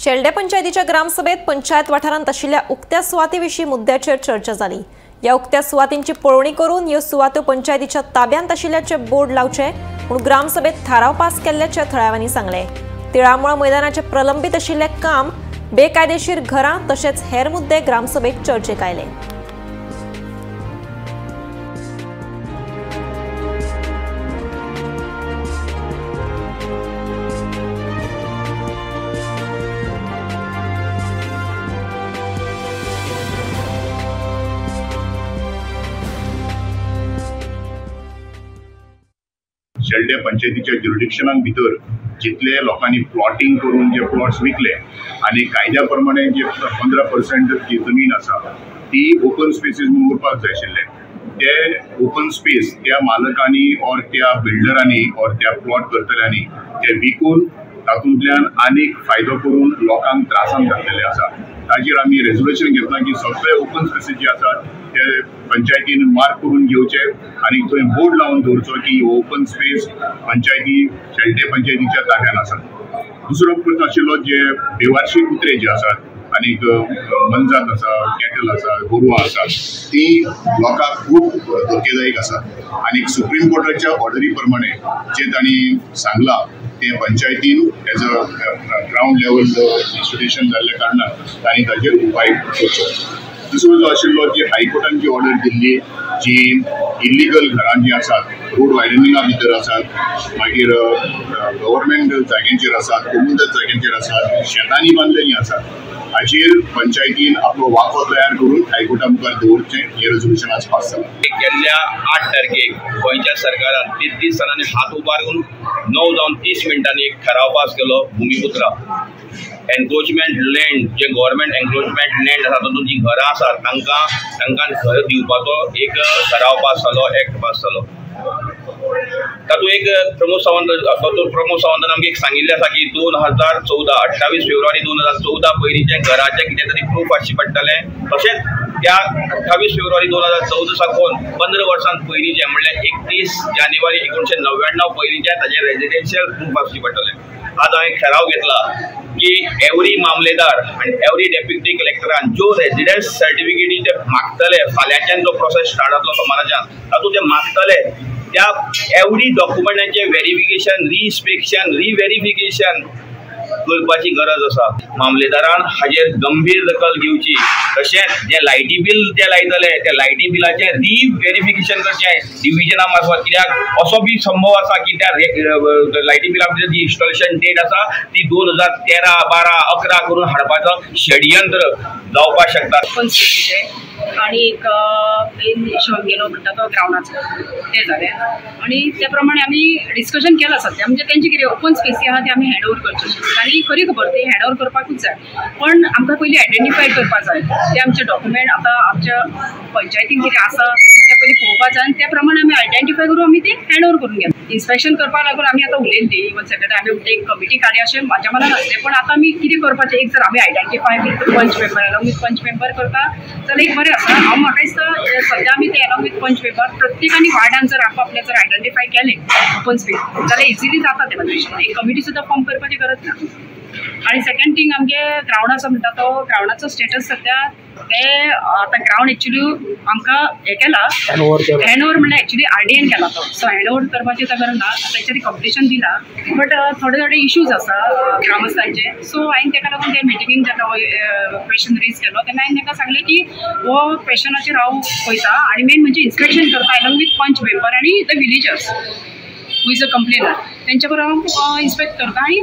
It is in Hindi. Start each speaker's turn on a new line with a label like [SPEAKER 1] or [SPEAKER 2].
[SPEAKER 1] शेल्डे पंचायतीच्या ग्रामसभेत पंचायत वाठारांत आशिल्ल्या उक्त्या सुवातीविशीं मुद्द्याचेर चर्चा जाली। या उक्त्या सुवातींची पळोवणी करून ह्यो सुवातो पंचायतीच्या ताब्यांत आशिल्ल्याचे बोर्ड लावचे म्हूण ग्रामसभेत थाराव पास केल्ल्याचे थळाव्यांनी सांगले। तिळामळ मैदानाचे प्रलंबीत आशिल्ले काम, बेकायदेशीर घरां तशेंच हेर मुद्दे ग्रामसभेत चर्चेक आयले।
[SPEAKER 2] शेल्डे पंचायतीच्या ज्युरिडिक्शनान भितर जितले लोकांनी प्लॉटिंग करून जे प्लॉट्स विकले आणि कायद्या प्रमाणे जे 15% जी जमीन आसा ती ओपन स्पेसीस म्हणून उरपाक जाय आशिल्ले, ते ओपन स्पेस त्या मालकांनी और त्या बिल्डरांनी और त्या प्लॉट करतल्यांनी ते विकून तातूंतल्यान आनीक फायदो करून लोकांक त्रासान घातलेले आसा। ताजेर आमी रेजोल्युशन घेतला की सगळे ओपन स्पेसीस जे आसात ते पंचायतीन मार्क करून घेवचे आणि थंय बोर्ड लावन दवरचो की ओपन स्पेस पंचायती शेल्डे पंचायतीच्या ताब्यान आसात। दुसरो प्रश्न आशिल्लो जे बेवारशी कुत्रे जे आसात आनीक मनजात आसा, कॅटल आसा, गोरवां आसात, ती लोकांक खूब धोकेदायक आसा आनी सुप्रीम कोर्टाच्या ऑर्डरी प्रमाणे जे तांणी सांगला ते पंचायतीन as a ground level institution जाल्ल्या कारणान तांणी ताजेर उपाय करचो। दुसरो जो आशिल्लो जी हायकोर्टान जी ऑर्डर दिल्ली जी इल्लिगल घरां जी आसात, रोड वायडनिंगा भितर आसात, मागीर गव्हर्मेंट जाग्यांचेर आसात, कम्युनल जाग्यांचेर आसात, शेतांनी बांदलेलीं आसात, हाचेर पंचायतीन आपलो वाको तयार करून हायकोर्टा मुखार दवरचें हे रेजोल्युशन आज पास जालां।
[SPEAKER 3] गेल्ल्या 8 तारखेक गोंयच्या सरकारान 33 जाणांनी हात उबारून 9 जावन 30 मिनटांनी एक ठराव पास केलो भूमिपुत्रा एनक्रोचमेंट लँड, जे गव्हर्मेंट एनक्रोचमेंट लँड आसा तातूंत जी घरां आसात तांकां घर दिवपाचो एक ठराव पास जालो, एक्ट पास जालो। तातूंत एक प्रमोद सावंतान आमकां एक सांगिल्लें आसा की 2014 28 फेब्रुवारी 2014 पयलींचे घराचे कितें तरी प्रूफ आसची पडटलें, तशेंच त्या 28 फेब्रुवारी 2014 साकून 15 वर्सां पयलींचे म्हणल्यार 31 जानेवारी 1999 पयलींचे ताजे रेजिडेन्शियल प्रूफ आसची पडटलें। आज हांवें ठराव घेतला की एवरी मामलेदार आणि एवरी डेप्युटी कलेक्टरान जो रेजिडेन्स सर्टिफिकेट ते मागतले, फाल्यांच्यान जो प्रोसेस स्टार्ट जातलो सोमाराच्यान तातूंत ते मागतले त्या एवरी डॉक्युमेंटांचे व्हेरिफिकेशन, रिइन्स्पेक्शन, रिव्हेरिफिकेशन करपाची गरज आसा। मामलेदारान हाजेर गंभीर दखल घेवची, तशेंच जे लायटी बिल जे लायतले त्या लायटी बिलाचे रिव्हेरिफिकेशन करचें डिव्हिजना मार्फत, कित्याक असो बी संभव आसा की त्या लायटी बिला भितर जी इन्स्टॉलेशन डेट आसा ती 2013, 12, 11 करून हाडपाचो षडयंत्र जावपाक शकता।
[SPEAKER 4] आणि एक मेन इश्यू गेलो म्हणटा तो ग्राउंडाचो ते जालें आणि त्या प्रमाणे आमी डिस्कशन केलां सध्या, म्हणजे तेंचे कितें ओपन स्पेसी आहा ते आमी हँड ओवर करचे आनी खरी खबर ते हँड ओवर करपाकूच जाय, पण आमकां पयलीं आयडेंटिफाय करपाक जाय ते आमचे डॉक्युमेंट आतां आमच्या पंचायतीन कितें आसा ते पयलीं पळोवपाक जाय आनी त्या प्रमाणे आमी आयडेंटिफाय करून आमी ते हँड ओवर करून घेता। इन्स्पेक्शन करपाक लागून आमी आतां उलयली इवन सेक्रेटरी आमी एक कमिटी काडया अशें म्हाज्या मनान आसलें, पण आतां आमी कितें करपाचें, एक जर आमी आयडेंटिफाय पंच पेपर अलॉंग विथ पंच पेपर करता जाल्यार एक बरें आसा। हांव म्हाका दिसता सद्या आमी ते अलॉंग विथ पंच पेपर प्रत्येकानी वार्डान जर आपले जर आयडेंटिफाय केले ओपन स्पेस जाल्यार इजिली जाता ते म्हाका एक कमिटी सुद्दां फॉर्म करपाची गरज ना। आणि सेकंड थिंग आमगे ग्राउंड आसा म्हणटा तो ग्राउंडाचो स्टेटस सद्या ते आतां ग्राउंड एक्चुली आमकां हे केला हँड ओवर म्हणल्यार एक्चुली RDN केला तो, सो हँड ओवर करपाची गरज ना, तेचेर कंप्लिशन दिला, बट थोडे इश्यूज आसा ग्रामस्थांचे। सो हांवें तेका लागून ते मिटिंगेन जेन्ना क्वेश्चन रेज केलो तेन्ना हांवें ताका सांगलें की हो क्वेश्चनाचेर हांव पळयता आनी मेन म्हणजे इन्स्पेक्शन करता अलॉंग विथ पंच मेंबर आनी the villagers who is a complainer तेंच्या बरोबर हांव इन्स्पेक्ट करता आनी